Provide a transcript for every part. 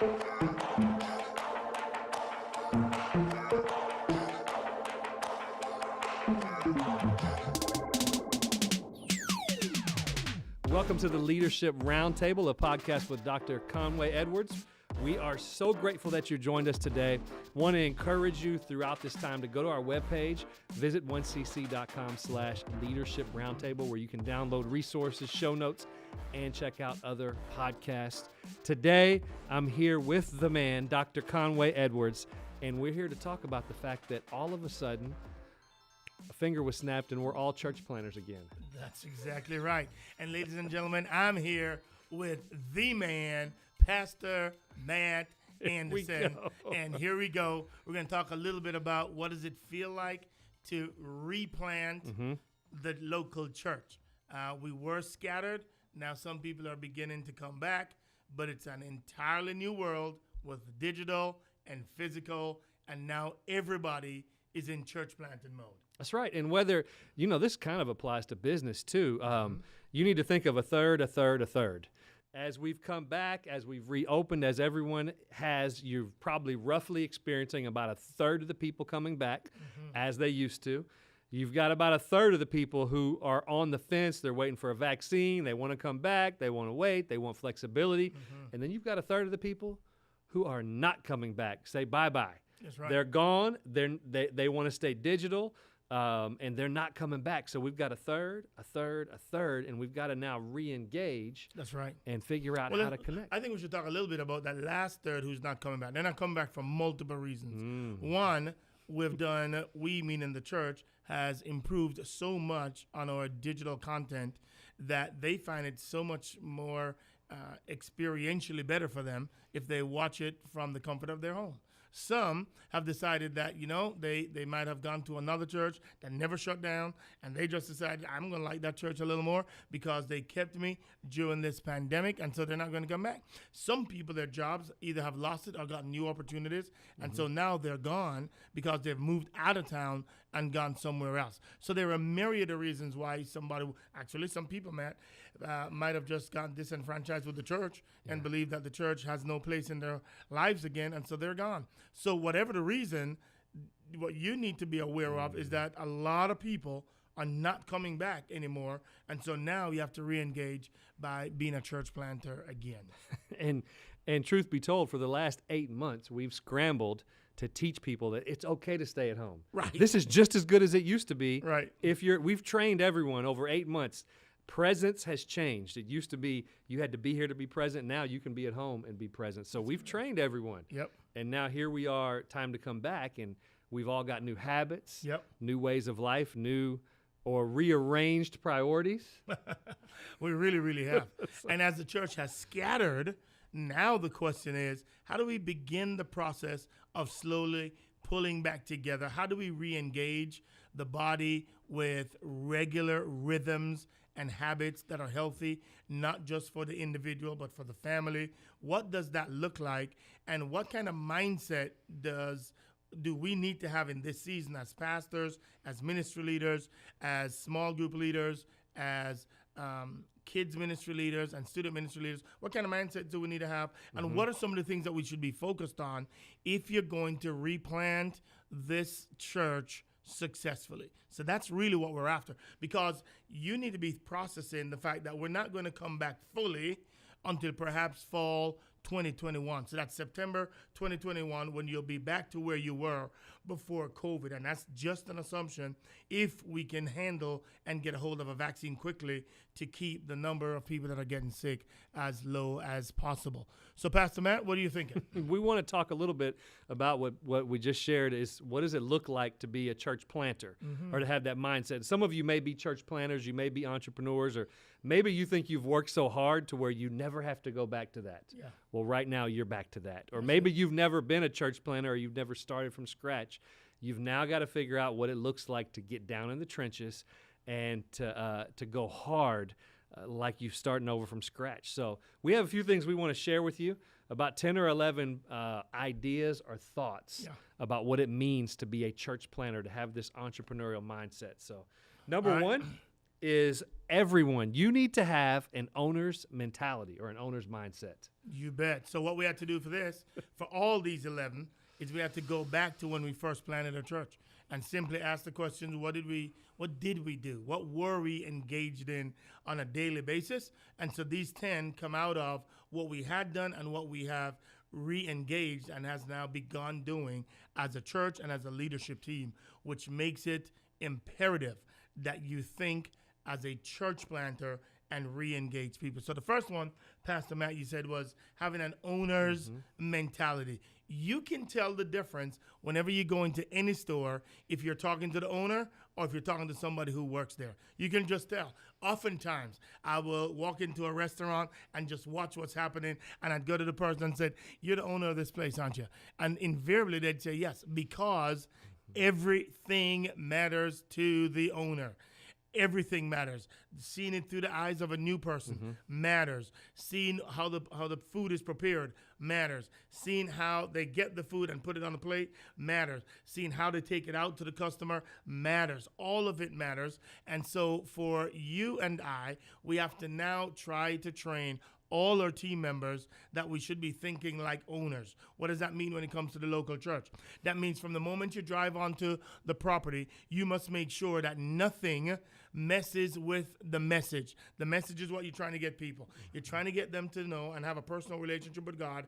Welcome to the Leadership Roundtable, a podcast with Dr. Conway Edwards. We are so grateful that you joined us today. Want to encourage you throughout this time to go to our webpage, visit 1cc.com/leadership roundtable, where you can download resources, show notes, and check out other podcasts. Today, I'm here with the man, Dr. Conway Edwards, and we're here to talk about the fact that all of a sudden, a finger was snapped and we're all church planners again. That's exactly right. And ladies and gentlemen, I'm here with the man, Pastor Matt Anderson. And here we go. We're going to talk a little bit about what does it feel like to replant the local church. We were scattered. Now some people are beginning to come back, but it's an entirely new world with digital and physical. And now everybody is in church planting mode. That's right. And whether, this kind of applies to business too. You need to think of a third. As we've come back, as we've reopened, as everyone has, you're probably roughly experiencing about a third of the people coming back as they used to. You've got about a third of the people who are on the fence. They're waiting for a vaccine. They want to come back. They want to wait. They want flexibility. And then you've got a third of the people who are not coming back. Say bye-bye. That's right. They're gone. They want to stay digital. And they're not coming back. So we've got a third, and we've got to now re-engage. That's right. And figure out how to connect. I think we should talk a little bit about that last third who's not coming back. They're not coming back for multiple reasons. One, we meaning the church, has improved so much on our digital content that they find it so much more experientially better for them if they watch it from the comfort of their home. Some have decided that, they might have gone to another church that never shut down, and they just decided, I'm going to like that church a little more because they kept me during this pandemic, and so they're not going to come back. Some people, their jobs either have lost it or got new opportunities, and so now they're gone because they've moved out of town and gone somewhere else. So there are a myriad of reasons why some people, Matt, might have just gotten disenfranchised with the church and believe that the church has no place in their lives again, and so they're gone. So whatever the reason, what you need to be aware of is that a lot of people are not coming back anymore, and so now you have to re-engage by being a church planter again. And truth be told, for the last 8 months, we've scrambled to teach people that it's okay to stay at home. Right. This is just as good as it used to be. Right. We've trained everyone over 8 months. Presence has changed. It used to be you had to be here to be present. Now you can be at home and be present. So we've trained everyone. Yep. And now here we are, time to come back, and we've all got new habits, new ways of life, new or rearranged priorities. We really, really have. And as the church has scattered, now the question is, how do we begin the process of slowly pulling back together? How do we re-engage the body with regular rhythms and habits that are healthy, not just for the individual, but for the family? What does that look like? And what kind of mindset do we need to have in this season as pastors, as ministry leaders, as small group leaders, as kids ministry leaders and student ministry leaders? What kind of mindset do we need to have? And what are some of the things that we should be focused on if you're going to replant this church successfully? So that's really what we're after, because you need to be processing the fact that we're not going to come back fully until perhaps fall 2021. So that's September 2021 when you'll be back to where you were before COVID. And that's just an assumption if we can handle and get a hold of a vaccine quickly to keep the number of people that are getting sick as low as possible. So Pastor Matt, what are you thinking? We want to talk a little bit about what we just shared is what does it look like to be a church planter or to have that mindset. Some of you may be church planters, you may be entrepreneurs, or maybe you think you've worked so hard to where you never have to go back to that. Yeah. Well, right now you're back to that. Or maybe you've never been a church planter or you've never started from scratch. You've now got to figure out what it looks like to get down in the trenches and to go hard like you're starting over from scratch. So we have a few things we want to share with you, about 10 or 11 ideas or thoughts about what it means to be a church planter, to have this entrepreneurial mindset. So number one, is everyone. You need to have an owner's mentality or an owner's mindset. You bet. So what we had to do for this, for all these 11, is we had to go back to when we first planted a church and simply ask the questions: what did we do? What were we engaged in on a daily basis? And so these 10 come out of what we had done and what we have re-engaged and has now begun doing as a church and as a leadership team, which makes it imperative that you think as a church planter and re-engage people. So the first one, Pastor Matt, you said, was having an owner's mentality. You can tell the difference whenever you go into any store if you're talking to the owner or if you're talking to somebody who works there. You can just tell. Oftentimes, I will walk into a restaurant and just watch what's happening, and I'd go to the person and say, "You're the owner of this place, aren't you?" And invariably, they'd say yes, because everything matters to the owner. Everything matters. Seeing it through the eyes of a new person matters. Seeing how the food is prepared matters. Seeing how they get the food and put it on the plate matters. Seeing how they take it out to the customer matters. All of it matters. And so for you and I, we have to now try to train all our team members that we should be thinking like owners. What does that mean when it comes to the local church? That means from the moment you drive onto the property, you must make sure that nothing messes with the message. The message is what you're trying to get people. You're trying to get them to know and have a personal relationship with God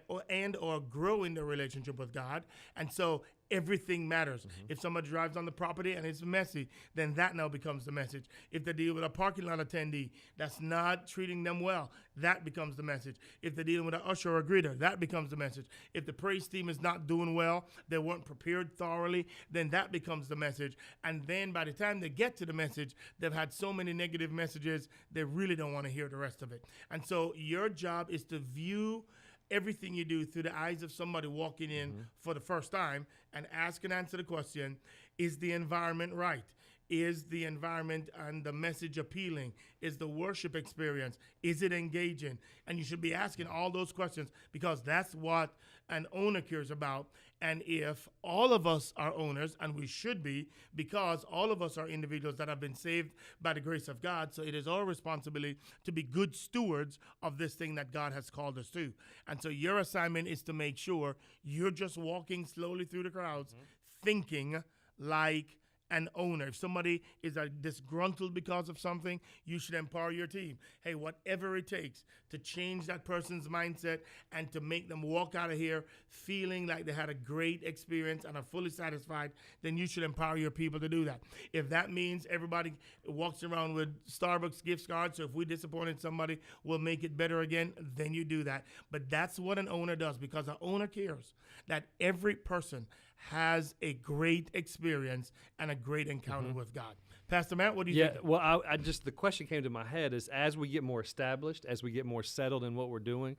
or grow in their relationship with God. And so everything matters. If somebody drives on the property and it's messy, then that now becomes the message. If they deal with a parking lot attendee that's not treating them well, that becomes the message. If they're dealing with an usher or a greeter, that becomes the message. If the praise team is not doing well, they weren't prepared thoroughly, then that becomes the message. And then by the time they get to the message, they've had so many negative messages, they really don't want to hear the rest of it. And so your job is to view everything you do through the eyes of somebody walking in for the first time and ask and answer the question, is the environment right? Is the environment and the message appealing? Is the worship experience, is it engaging? And you should be asking all those questions because that's what an owner cares about. And if all of us are owners, and we should be, because all of us are individuals that have been saved by the grace of God, so it is our responsibility to be good stewards of this thing that God has called us to. And so your assignment is to make sure you're just walking slowly through the crowds, thinking like an owner. If somebody is disgruntled because of something, you should empower your team. Hey, whatever it takes to change that person's mindset and to make them walk out of here feeling like they had a great experience and are fully satisfied, then you should empower your people to do that. If that means everybody walks around with Starbucks gift cards, so if we disappointed somebody, we'll make it better again, then you do that. But that's what an owner does, because an owner cares that every person has a great experience and a great encounter with God. Pastor Matt, what do you think? Well, I just, the question came to my head is, as we get more established, as we get more settled in what we're doing,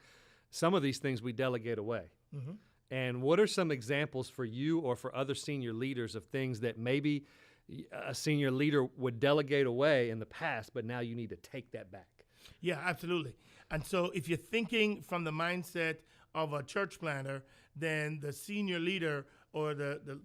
some of these things we delegate away. And what are some examples for you or for other senior leaders of things that maybe a senior leader would delegate away in the past, but now you need to take that back? Yeah, absolutely. And so if you're thinking from the mindset of a church planter, then the senior leader or the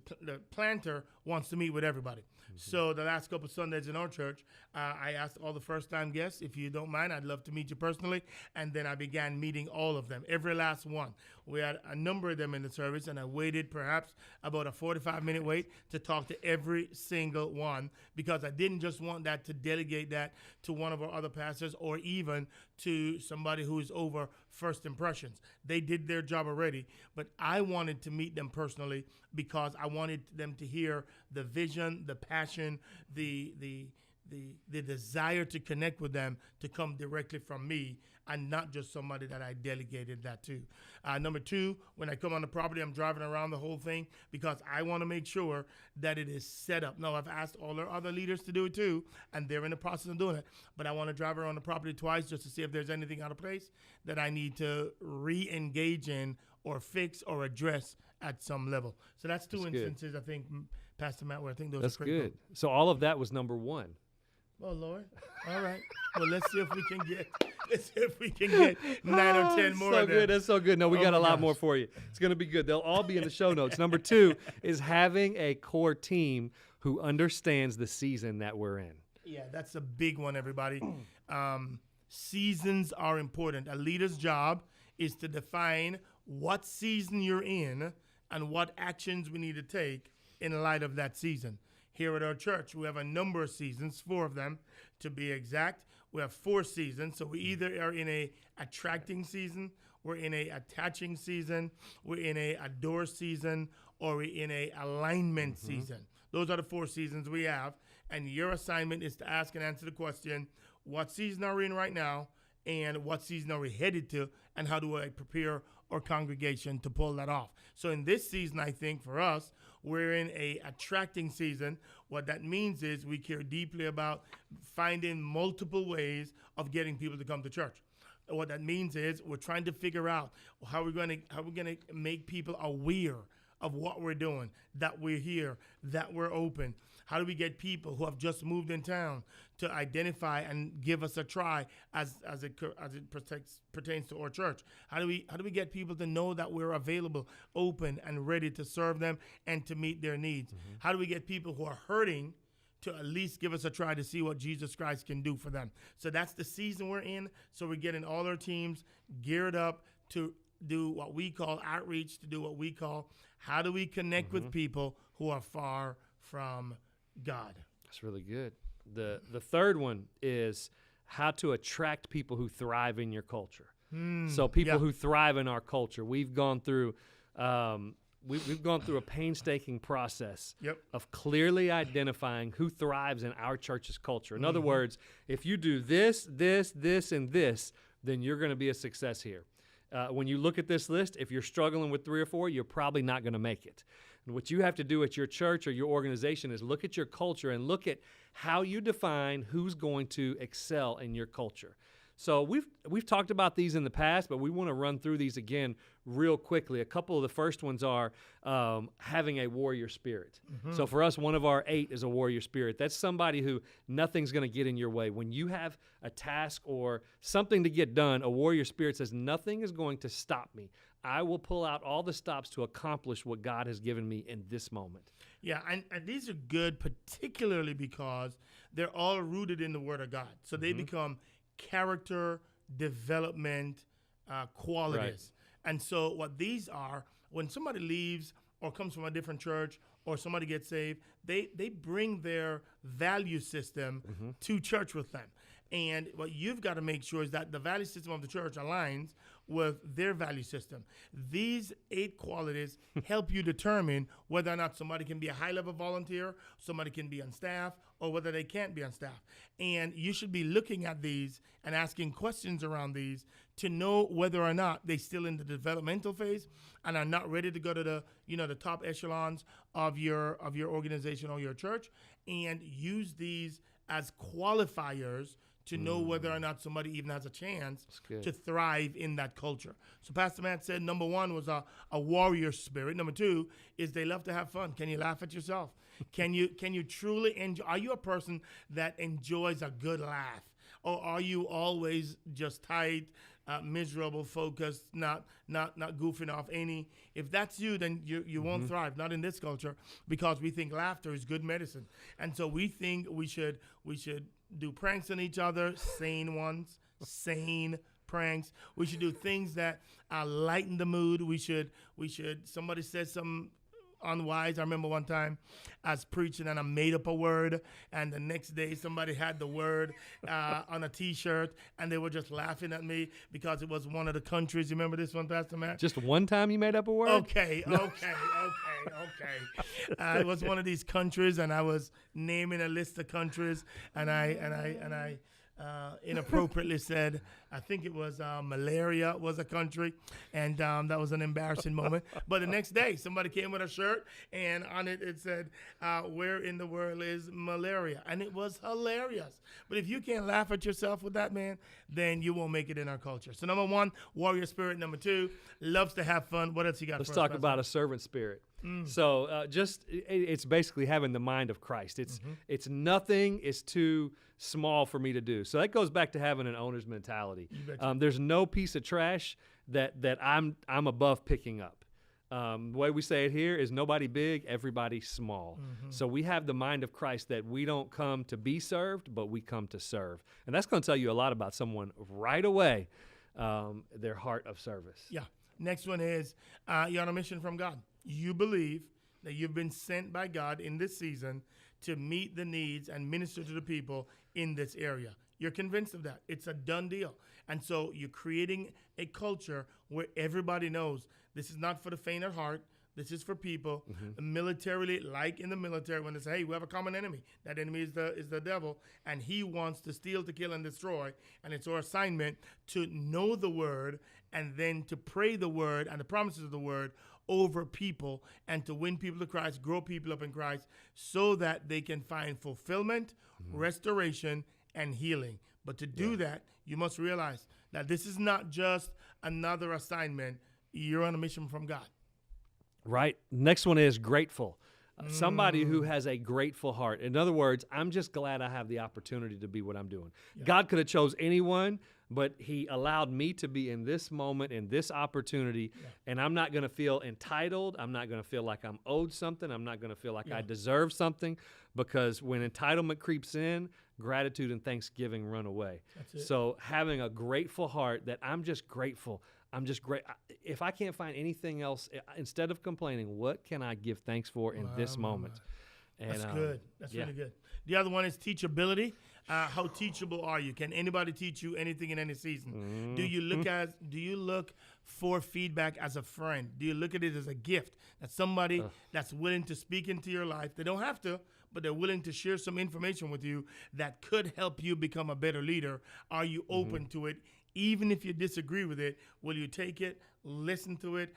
planter wants to meet with everybody. So the last couple of Sundays in our church, I asked all the first-time guests, if you don't mind, I'd love to meet you personally. And then I began meeting all of them, every last one. We had a number of them in the service, and I waited perhaps about a 45-minute wait to talk to every single one, because I didn't just want that to delegate that to one of our other pastors or even to somebody who is over first impressions. They did their job already, but I wanted to meet them personally because I wanted them to hear the vision, the passion, the desire to connect with them to come directly from me and not just somebody that I delegated that to. Number two, when I come on the property, I'm driving around the whole thing because I want to make sure that it is set up. Now, I've asked all our other leaders to do it too, and they're in the process of doing it. But I want to drive around the property twice just to see if there's anything out of place that I need to re-engage in or fix or address at some level. So that's two instances, I think, Pastor Matt, where I think those are critical. That's good. So all of that was number one. Oh, Lord. All right. Well, let's see if we can get 9 or 10 more. So good. That's so good. No, we got a lot more for you. It's going to be good. They'll all be in the show notes. Number two is having a core team who understands the season that we're in. Yeah, that's a big one, everybody. Seasons are important. A leader's job is to define what season you're in and what actions we need to take in light of that season. Here at our church, we have a number of seasons, 4 of them to be exact. We have 4 seasons, so we either are in a attracting season, we're in a attaching season, we're in a adore season, or we're in a alignment season. Those are the 4 seasons we have, and your assignment is to ask and answer the question, what season are we in right now, and what season are we headed to, and how do I prepare our congregation to pull that off? So in this season, I think for us, we're in a attracting season. What that means is we care deeply about finding multiple ways of getting people to come to church. What that means is we're trying to figure out how we're going to make people aware of what we're doing, that we're here, that we're open. How do we get people who have just moved in town to identify and give us a try as it pertains to our church? How do we get people to know that we're available, open, and ready to serve them and to meet their needs? How do we get people who are hurting to at least give us a try to see what Jesus Christ can do for them? So that's the season we're in. So we're getting all our teams geared up to do what we call outreach, to do what we call how do we connect with people who are far from God. That's really good. The third one is how to attract people who thrive in your culture. So people who thrive in our culture. We've gone through we've gone through a painstaking process of clearly identifying who thrives in our church's culture. In other words, if you do this, and this, then you're going to be a success here. When you look at this list, if you're struggling with 3 or 4, you're probably not going to make it. And what you have to do at your church or your organization is look at your culture and look at how you define who's going to excel in your culture. So we've talked about these in the past, but we want to run through these again real quickly. A couple of the first ones are having a warrior spirit. So for us, one of our 8 is a warrior spirit. That's somebody who nothing's going to get in your way. When you have a task or something to get done, a warrior spirit says, nothing is going to stop me. I will pull out all the stops to accomplish what God has given me in this moment. Yeah, and these are good particularly because they're all rooted in the Word of God. So they become character development qualities. Right. And so what these are, when somebody leaves or comes from a different church or somebody gets saved, they bring their value system to church with them. And what you've got to make sure is that the value system of the church aligns with their value system. These 8 qualities help you determine whether or not somebody can be a high-level volunteer, somebody can be on staff, or whether they can't be on staff. And you should be looking at these and asking questions around these to know whether or not they're still in the developmental phase and are not ready to go to the top echelons of your organization or your church, and use these as qualifiers to know whether or not somebody even has a chance to thrive in that culture. So Pastor Matt said number 1 was a warrior spirit. Number 2 is they love to have fun. Can you laugh at yourself? Can you truly enjoy? Are you a person that enjoys a good laugh? Or are you always just tight, miserable, focused, not goofing off any? If that's you, then you won't thrive. Not in this culture, because we think laughter is good medicine. And so we think we should do pranks on each other, sane ones, sane pranks. We should do things that lighten the mood. We should. Somebody said something unwise. I remember one time I was preaching and I made up a word, and the next day somebody had the word on a T-shirt, and they were just laughing at me because it was one of the countries. You remember this one, Pastor Matt? Just one time you made up a word? Okay. It was one of these countries, and I was naming a list of countries, and I inappropriately said, I think it was malaria was a country, and that was an embarrassing moment. But the next day, somebody came with a shirt, and on it said, where in the world is malaria? And it was hilarious. But if you can't laugh at yourself with that, man, then you won't make it in our culture. So number 1, warrior spirit. Number 2, loves to have fun. What else you got? Let's talk about a servant spirit. So it's basically having the mind of Christ. It's nothing is too small for me to do. So that goes back to having an owner's mentality. There's no piece of trash that I'm above picking up. The way we say it here is nobody big, everybody small. So we have the mind of Christ that we don't come to be served, but we come to serve. And that's going to tell you a lot about someone right away, their heart of service. Yeah. Next one is you're on a mission from God. You believe that you've been sent by God in this season to meet the needs and minister to the people in this area. You're convinced of that. It's a done deal. And so you're creating a culture where everybody knows this is not for the faint of heart. This is for people militarily, like in the military, when they say, hey, we have a common enemy. That enemy is the devil, and he wants to steal, to kill, and destroy. And it's our assignment to know the word and then to pray the word and the promises of the word over people and to win people to Christ, grow people up in Christ so that they can find fulfillment, restoration, and healing. But to do that, you must realize that this is not just another assignment. You're on a mission from God. Right. Next one is grateful. Somebody who has a grateful heart. In other words, I'm just glad I have the opportunity to be what I'm doing. Yeah. God could have chose anyone, but he allowed me to be in this moment, in this opportunity, and I'm not going to feel entitled. I'm not going to feel like I'm owed something. I'm not going to feel like I deserve something, because when entitlement creeps in, gratitude and thanksgiving run away. So having a grateful heart, that I'm just grateful. I'm just great. If I can't find anything else, instead of complaining, what can I give thanks for in this moment? And, that's good. That's really good. The other one is teachability. How teachable are you? Can anybody teach you anything in any season? Do you look for feedback as a friend? Do you look at it as a gift? That somebody that's willing to speak into your life. They don't have to, but they're willing to share some information with you that could help you become a better leader. Are you open to it? Even if you disagree with it, will you take it, listen to it,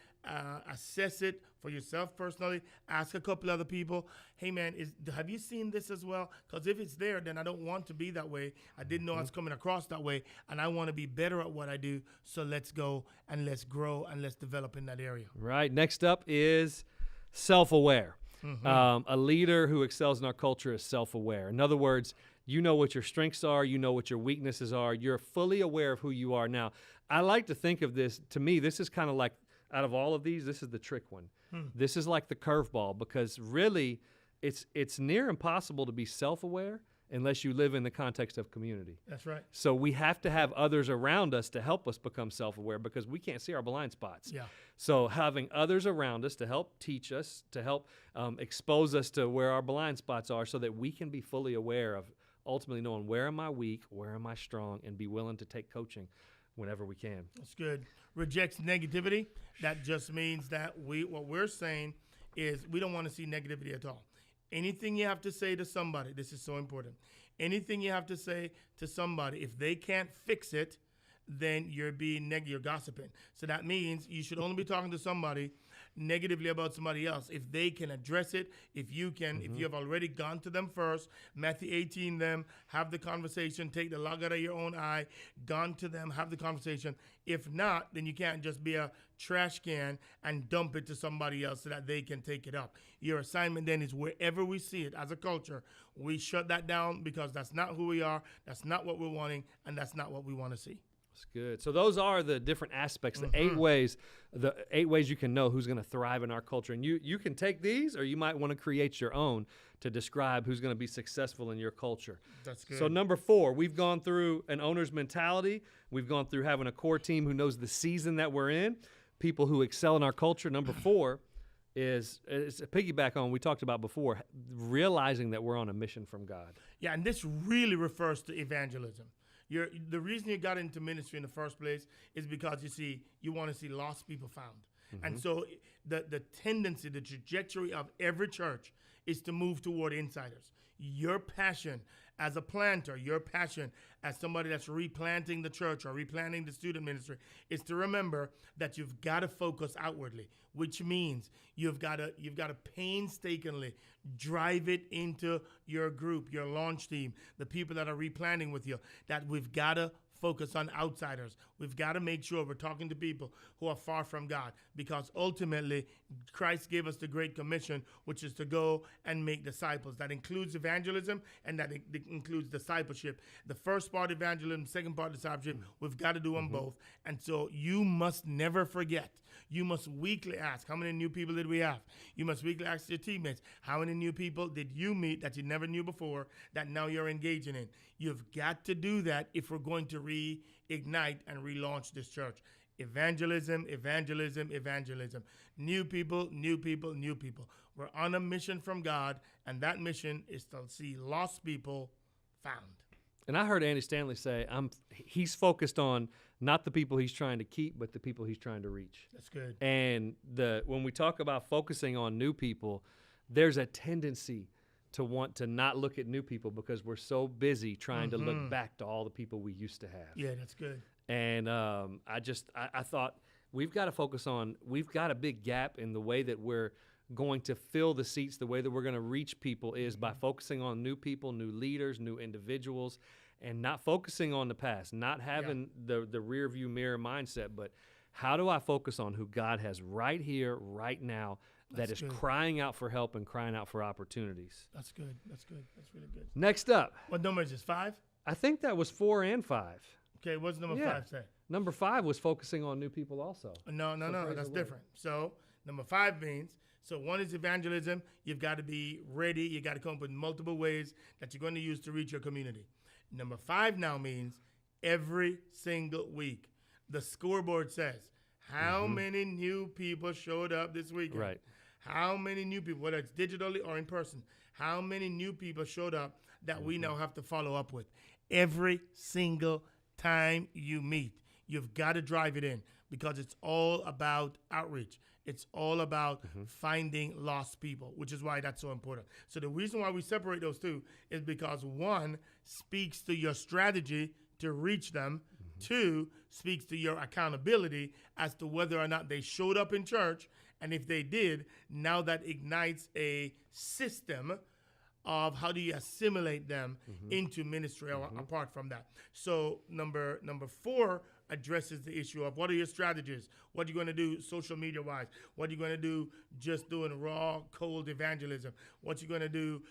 assess it for yourself personally, ask a couple other people, hey man, have you seen this as well? Because if it's there, then I don't want to be that way. I didn't know I was coming across that way, and I want to be better at what I do. So let's go and let's grow and let's develop in that area. Right. Next up is SelfAware. A leader who excels in our culture is self-aware. In other words, you know what your strengths are. You know what your weaknesses are. You're fully aware of who you are. Now, I like to think of this, to me, this is kind of like, out of all of these, this is the trick one. This is like the curveball, because really, it's near impossible to be self-aware unless you live in the context of community. That's right. So we have to have others around us to help us become self-aware, because we can't see our blind spots. Yeah. So having others around us to help teach us, to help expose us to where our blind spots are, so that we can be fully aware of ultimately knowing where am I weak, where am I strong, and be willing to take coaching whenever we can. That's good. Rejects negativity. That just means that what we're saying is we don't want to see negativity at all. Anything you have to say to somebody, this is so important. Anything you have to say to somebody, if they can't fix it, then you're being you're gossiping. So that means you should only be talking to somebody negatively about somebody else if they can address it, if you can, if you have already gone to them first, Matthew 18 them, have the conversation, take the log out of your own eye, gone to them, have the conversation. If not, then you can't just be a trash can and dump it to somebody else so that they can take it up. Your assignment then is wherever we see it as a culture, we shut that down, because that's not who we are, that's not what we're wanting, and that's not what we want to see. That's good. So those are the different aspects, the 8 ways you can know who's going to thrive in our culture. And you can take these, or you might want to create your own to describe who's going to be successful in your culture. That's good. So number 4, we've gone through an owner's mentality. We've gone through having a core team who knows the season that we're in, people who excel in our culture. Number 4 is a piggyback on what we talked about before, realizing that we're on a mission from God. Yeah, and this really refers to evangelism. The reason you got into ministry in the first place is because you want to see lost people found. And so the tendency, the trajectory of every church is to move toward insiders. Your passion as a planter, your passion as somebody that's replanting the church or replanting the student ministry is to remember that you've got to focus outwardly, which means you've got to painstakingly drive it into your group, your launch team, the people that are replanting with you, that we've got to focus on outsiders. We've got to make sure we're talking to people who are far from God, because ultimately Christ gave us the Great Commission, which is to go and make disciples. That includes evangelism and that includes discipleship. The first part evangelism, second part discipleship, we've got to do them both. And so you must never forget You must weekly ask, how many new people did we have? You must weekly ask your teammates, how many new people did you meet that you never knew before that now you're engaging in? You've got to do that if we're going to reignite and relaunch this church. Evangelism, evangelism, evangelism. New people, new people, new people. We're on a mission from God, and that mission is to see lost people found. And I heard Andy Stanley say, he's focused on not the people he's trying to keep, but the people he's trying to reach. That's good. And when we talk about focusing on new people, there's a tendency to want to not look at new people because we're so busy trying to look back to all the people we used to have. Yeah, that's good. And I thought we've got to focus on, we've got a big gap in the way that we're going to fill the seats, the way that we're going to reach people is by focusing on new people, new leaders, new individuals, and not focusing on the past, not having the rear view mirror mindset, but how do I focus on who God has right here, right now, that is crying out for help and crying out for opportunities. That's good. That's good. That's really good. Next up. What number is this, 5? I think that was 4 and 5. Okay, what's number 5 say? Number 5 was focusing on new people also. No, that's different. So number 5 means, so 1 is evangelism. You've got to be ready. You got to come up with multiple ways that you're going to use to reach your community. Number 5 now means every single week. The scoreboard says, how many new people showed up this weekend? Right. How many new people, whether it's digitally or in person, how many new people showed up that we now have to follow up with? Every single time you meet, you've got to drive it in because it's all about outreach. It's all about finding lost people, which is why that's so important. So the reason why we separate those two is because 1 speaks to your strategy to reach them. 2 speaks to your accountability as to whether or not they showed up in church. And if they did, now that ignites a system of how do you assimilate them into ministry or apart from that. So number 4 addresses the issue of what are your strategies? What are you going to do social media wise? What are you going to do just doing raw, cold evangelism? What you going to do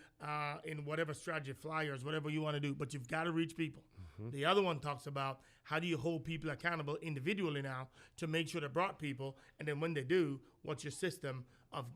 in whatever strategy, flyers, whatever you want to do, but you've got to reach people. The other one talks about how do you hold people accountable individually now to make sure they brought people, and then when they do, what's your system of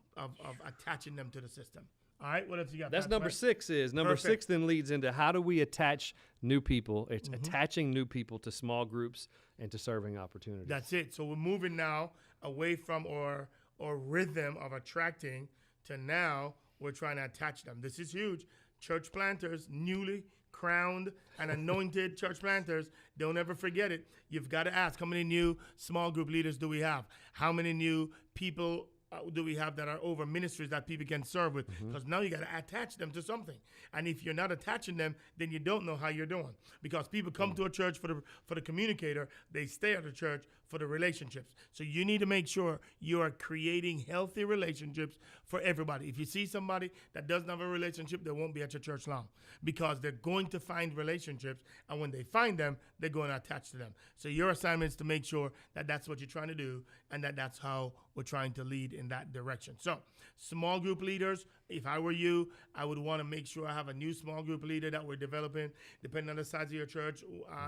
attaching them to the system? All right, what else you got? That's number 6 is. Number 6 then leads into how do we attach new people. It's attaching new people to small groups and to serving opportunities. That's it. So we're moving now away from our rhythm of attracting to now we're trying to attach them. This is huge. Church planters, newly crowned and anointed church planters, don't ever forget it. You've got to ask, how many new small group leaders do we have? How many new people do we have that are over ministries that people can serve with? Because now you got to attach them to something. And if you're not attaching them, then you don't know how you're doing. Because people come to a church for the communicator, they stay at the church for the relationships. So you need to make sure you are creating healthy relationships for everybody. If you see somebody that doesn't have a relationship, they won't be at your church long because they're going to find relationships. And when they find them, they're going to attach to them. So your assignment is to make sure that that's what you're trying to do and that's how we're trying to lead in that direction. So small group leaders, if I were you, I would want to make sure I have a new small group leader that we're developing, depending on the size of your church.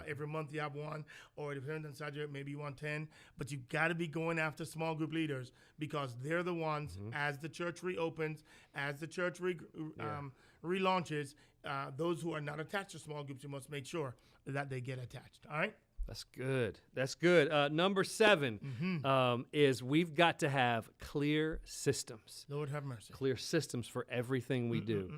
Every month you have one, or depending on the size of it, maybe you want 10. But you've got to be going after small group leaders because they're the ones, as the church reopens, as the church relaunches, those who are not attached to small groups, you must make sure that they get attached. All right? That's good. That's good. Number 7 is we've got to have clear systems. Lord have mercy. Clear systems for everything we do.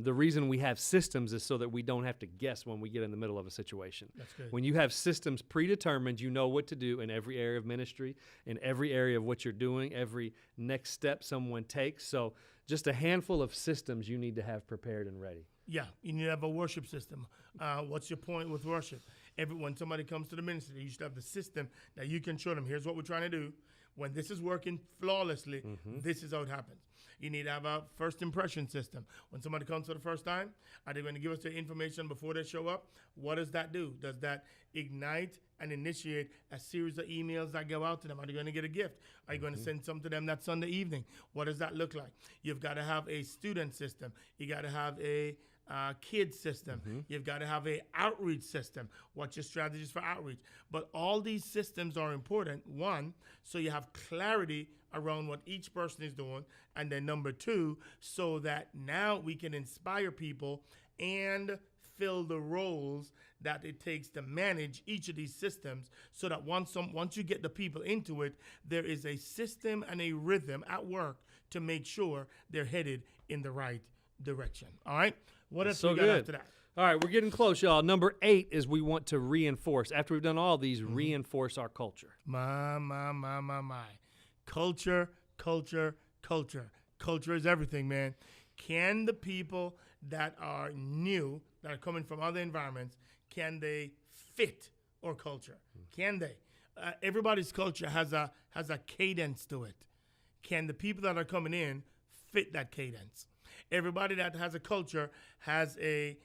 The reason we have systems is so that we don't have to guess when we get in the middle of a situation. That's good. When you have systems predetermined, you know what to do in every area of ministry, in every area of what you're doing, every next step someone takes. So just a handful of systems you need to have prepared and ready. Yeah, you need to have a worship system. What's your point with worship? When somebody comes to the ministry, you should have the system that you can show them. Here's what we're trying to do. When this is working flawlessly, this is how it happens. You need to have a first impression system. When somebody comes for the first time, are they going to give us their information before they show up? What does that do? Does that ignite and initiate a series of emails that go out to them? Are they going to get a gift? Are you going to send some to them that Sunday evening? What does that look like? You've got to have a student system. You got to have a kids system. You've got to have a outreach system. What's your strategies for outreach? But all these systems are important. One, so you have clarity around what each person is doing. And then number two, so that now we can inspire people and fill the roles that it takes to manage each of these systems, so that once you get the people into it, there is a system and a rhythm at work to make sure they're headed in the right direction. All right? What else we got after that? All right, we're getting close, y'all. Number 8 is we want to reinforce. After we've done all these, reinforce our culture. My. Culture, culture, culture. Culture is everything, man. Can the people that are new, that are coming from other environments, can they fit our culture? Can they? Everybody's culture has a cadence to it. Can the people that are coming in fit that cadence? Everybody that has a culture has a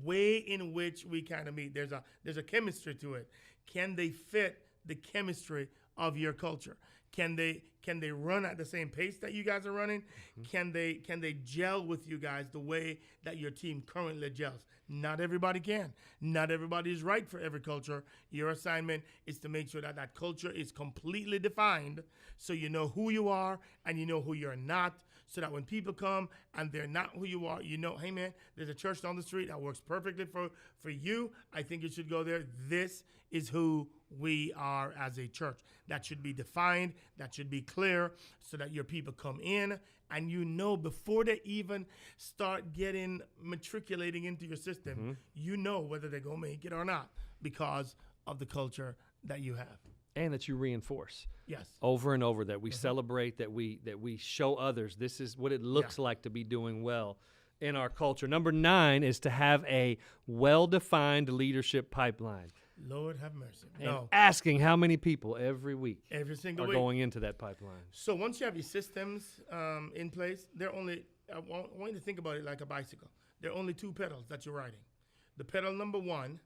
way in which we kind of meet. There's a chemistry to it. Can they fit the chemistry of your culture? Can they run at the same pace that you guys are running? Can they gel with you guys the way that your team currently gels? Not everybody can. Not everybody is right for every culture. Your assignment is to make sure that that culture is completely defined, so you know who you are and you know who you're not, so that when people come and they're not who you are, you know, hey man, there's a church down the street that works perfectly for you. I think you should go there. This is who we are as a church. That should be defined. That should be clear, so that your people come in and you know before they even start matriculating into your system, you know whether they're going to make it or not because of the culture that you have. And that you reinforce. Yes. Over and over, that we celebrate, that we show others this is what it looks like to be doing well in our culture. Number 9 is to have a well-defined leadership pipeline. Lord have mercy. And asking how many people every single week are going into that pipeline. So once you have your systems in place, I want you to think about it like a bicycle. There are only 2 pedals that you're riding. The pedal number 1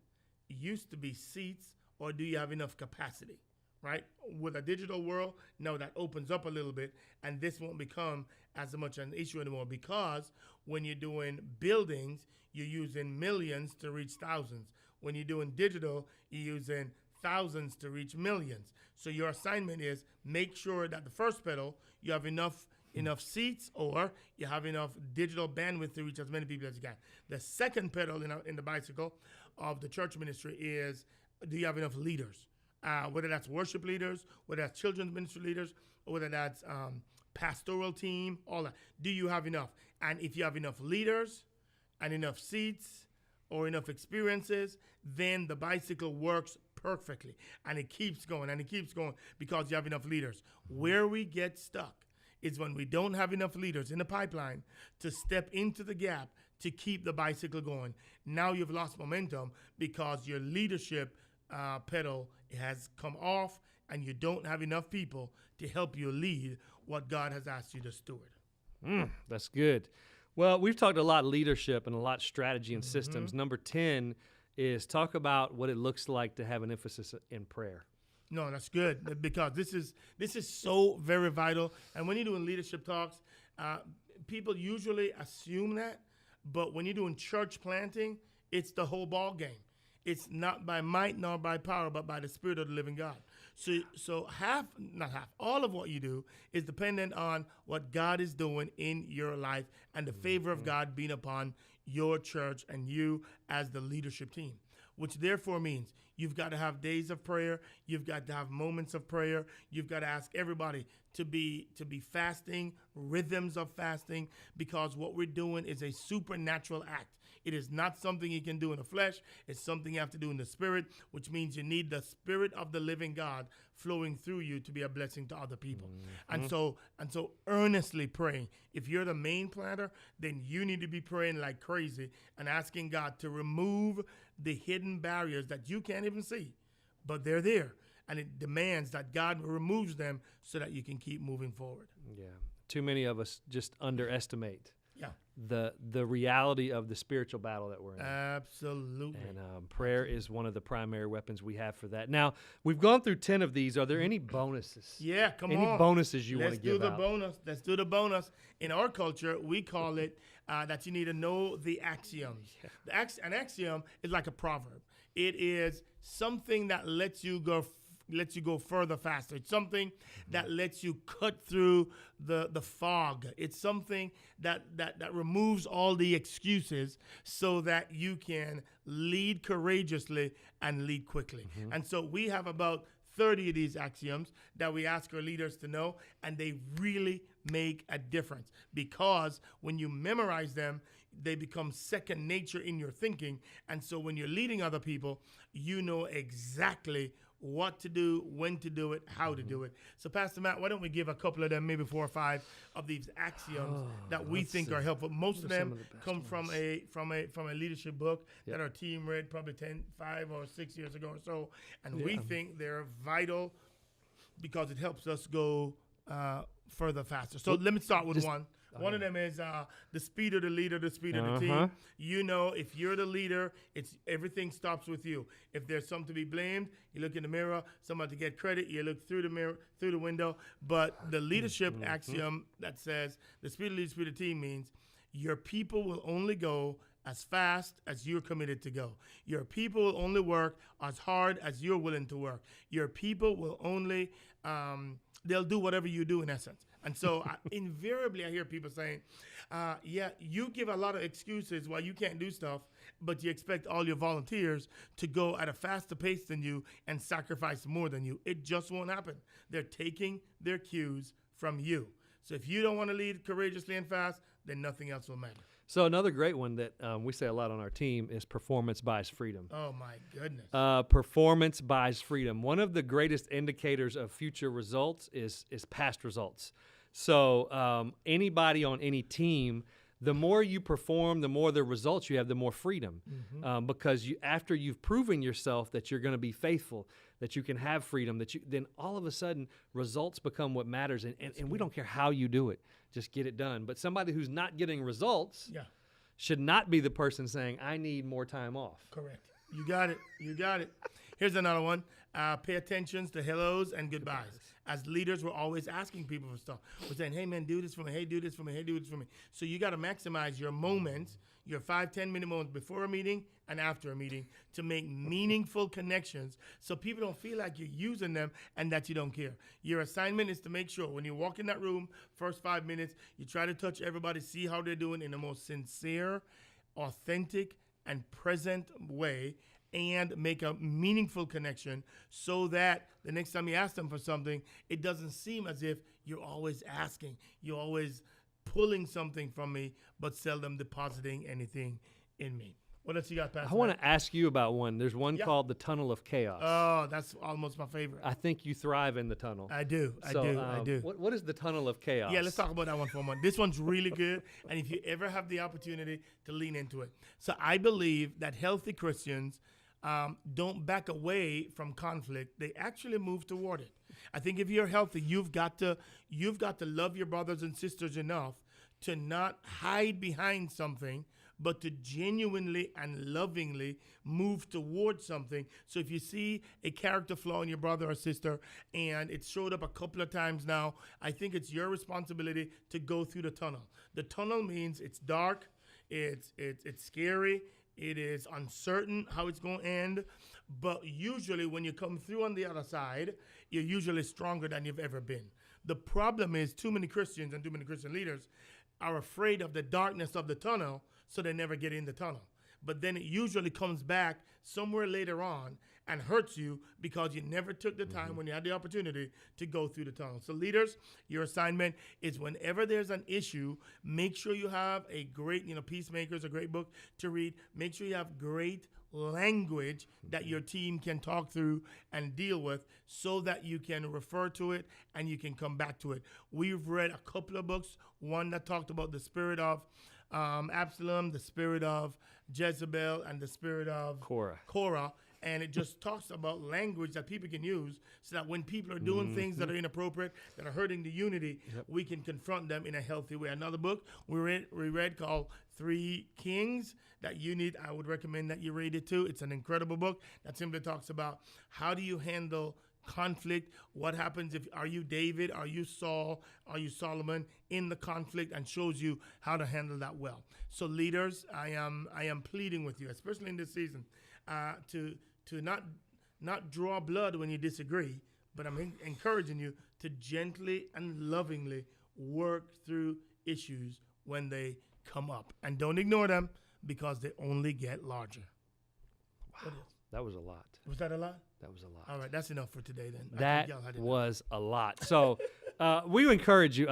used to be seats, or do you have enough capacity? Right? With a digital world, now that opens up a little bit, and this won't become as much an issue anymore, because when you're doing buildings, you're using millions to reach thousands. When you're doing digital, you're using thousands to reach millions. So your assignment is make sure that the first pedal, you have enough seats, or you have enough digital bandwidth to reach as many people as you can. The second pedal in the bicycle of the church ministry is, do you have enough leaders? Whether that's worship leaders, whether that's children's ministry leaders, or whether that's pastoral team, all that. Do you have enough? And if you have enough leaders and enough seats or enough experiences, then the bicycle works perfectly. And it keeps going and it keeps going because you have enough leaders. Where we get stuck is when we don't have enough leaders in the pipeline to step into the gap to keep the bicycle going. Now you've lost momentum because your leadership pedal has come off, and you don't have enough people to help you lead what God has asked you to steward. That's good. Well, we've talked a lot leadership and a lot strategy and systems. Number 10 is talk about what it looks like to have an emphasis in prayer. No, that's good, because this is so very vital. And when you're doing leadership talks, people usually assume that, but when you're doing church planting, it's the whole ball game. It's not by might nor by power, but by the Spirit of the living God. So all of what you do is dependent on what God is doing in your life and the favor of God being upon your church and you as the leadership team, which therefore means you've got to have days of prayer. You've got to have moments of prayer. You've got to ask everybody to be fasting, rhythms of fasting, because what we're doing is a supernatural act. It is not something you can do in the flesh. It's something you have to do in the spirit, which means you need the Spirit of the living God flowing through you to be a blessing to other people. And so earnestly praying. If you're the main planter, then you need to be praying like crazy and asking God to remove the hidden barriers that you can't even see, but they're there. And it demands that God removes them so that you can keep moving forward. Yeah. Too many of us just underestimate the reality of the spiritual battle that we're in. Absolutely. And prayer is one of the primary weapons we have for that. Now, we've gone through 10 of these. Are there any bonuses? Yeah, come on. Any bonuses you want to give out? Let's do the bonus. In our culture, we call it that you need to know the axioms. Yeah. An axiom is like a proverb. It is something that lets you go further faster. It's something that lets you cut through the fog. It's something that removes all the excuses so that you can lead courageously and lead quickly. And so we have about 30 of these axioms that we ask our leaders to know, and they really make a difference because when you memorize them, they become second nature in your thinking. And so when you're leading other people, you know exactly what to do, when to do it, how to do it. So, Pastor Matt, why don't we give a couple of them, maybe 4 or 5 of these axioms that we think are helpful. Most of them come from a leadership book that our team read probably 5 or 6 years ago or so, and we think they're vital because it helps us go further faster. So let me start with one. One of them is the speed of the leader, the speed of the team. You know, if you're the leader, everything stops with you. If there's something to be blamed, you look in the mirror. Somebody to get credit, you look through the mirror, through the window. But the leadership axiom that says the speed of the leader, speed of the team means your people will only go as fast as you're committed to go. Your people will only work as hard as you're willing to work. Your people will only, they'll do whatever you do in essence. And so invariably I hear people saying, you give a lot of excuses why you can't do stuff, but you expect all your volunteers to go at a faster pace than you and sacrifice more than you. It just won't happen. They're taking their cues from you. So if you don't want to lead courageously and fast, then nothing else will matter. So another great one that we say a lot on our team is performance buys freedom. Oh, my goodness. Performance buys freedom. One of the greatest indicators of future results is past results. So anybody on any team, the more you perform, the more the results you have, the more freedom. Because after you've proven yourself that you're going to be faithful, that you can have freedom, then all of a sudden results become what matters. And we don't care how you do it. Just get it done. But somebody who's not getting results should not be the person saying, I need more time off. Correct. You got it. You got it. Here's another one. Pay attention to hellos and goodbyes. As leaders, we're always asking people for stuff. We're saying, hey, man, do this for me. Hey, do this for me. Hey, do this for me. So you got to maximize your moments, your 5-10-minute moments before a meeting and after a meeting to make meaningful connections so people don't feel like you're using them and that you don't care. Your assignment is to make sure when you walk in that room, first 5 minutes, you try to touch everybody, see how they're doing in the most sincere, authentic, and present way, and make a meaningful connection so that the next time you ask them for something, it doesn't seem as if you're always asking, you're always pulling something from me, but seldom depositing anything in me. What else you got, Pastor? I want to ask you about one. There's one called the Tunnel of Chaos. Oh, that's almost my favorite. I think you thrive in the tunnel. I do. I do. What is the Tunnel of Chaos? Yeah, let's talk about that one for a moment. This one's really good, and if you ever have the opportunity to lean into it. So I believe that healthy Christians don't back away from conflict. They actually move toward it. I think if you're healthy, you've got to love your brothers and sisters enough to not hide behind something, but to genuinely and lovingly move towards something. So if you see a character flaw in your brother or sister and it's showed up a couple of times now, I think it's your responsibility to go through the tunnel. The tunnel means it's dark, it's scary, it is uncertain how it's going to end, but usually when you come through on the other side, you're usually stronger than you've ever been. The problem is too many Christians and too many Christian leaders are afraid of the darkness of the tunnel, so they never get in the tunnel. But then it usually comes back somewhere later on and hurts you because you never took the time when you had the opportunity to go through the tunnel. So leaders, your assignment is whenever there's an issue, make sure you have a great, Peacemaker's a great book to read. Make sure you have great language that your team can talk through and deal with so that you can refer to it and you can come back to it. We've read a couple of books, one that talked about the spirit of Absalom, the spirit of Jezebel, and the spirit of Korah. And it just talks about language that people can use so that when people are doing things that are inappropriate, that are hurting the unity, we can confront them in a healthy way. Another book we read called Three Kings that you need, I would recommend that you read it too. It's an incredible book that simply talks about how do you handle conflict, what happens if, are you David, are you Saul, are you Solomon in the conflict, and shows you how to handle that well. So leaders, I am pleading with you, especially in this season, to not draw blood when you disagree, but I'm encouraging you to gently and lovingly work through issues when they come up. And don't ignore them because they only get larger. Wow. That was a lot. Was that a lot? That was a lot. All right, that's enough for today then. That was a lot. So we encourage you,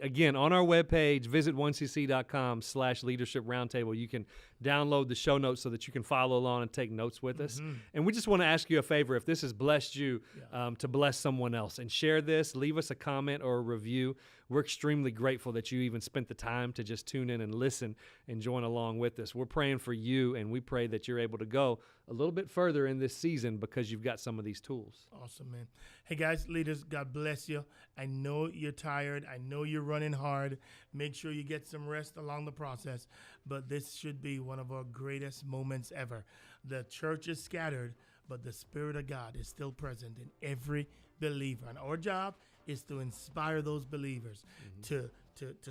again, on our webpage, visit 1cc.com/leadership roundtable. You can download the show notes so that you can follow along and take notes with us. And we just want to ask you a favor. If this has blessed you, to bless someone else, and share this, leave us a comment or a review. We're extremely grateful that you even spent the time to just tune in and listen and join along with us. We're praying for you, and we pray that you're able to go a little bit further in this season because you've got some of these tools. Awesome, man. Hey, guys, leaders, God bless you. I know you're tired. I know you're running hard. Make sure you get some rest along the process. But this should be one of our greatest moments ever. The church is scattered, but the Spirit of God is still present in every believer. And our job is to inspire those believers to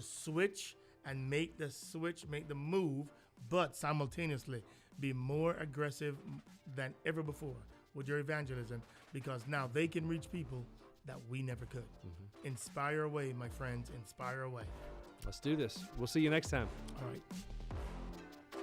switch and make the move, but simultaneously be more aggressive than ever before with your evangelism, because now they can reach people that we never could. Inspire away, my friends. Inspire away. Let's do this. We'll see you next time. All right.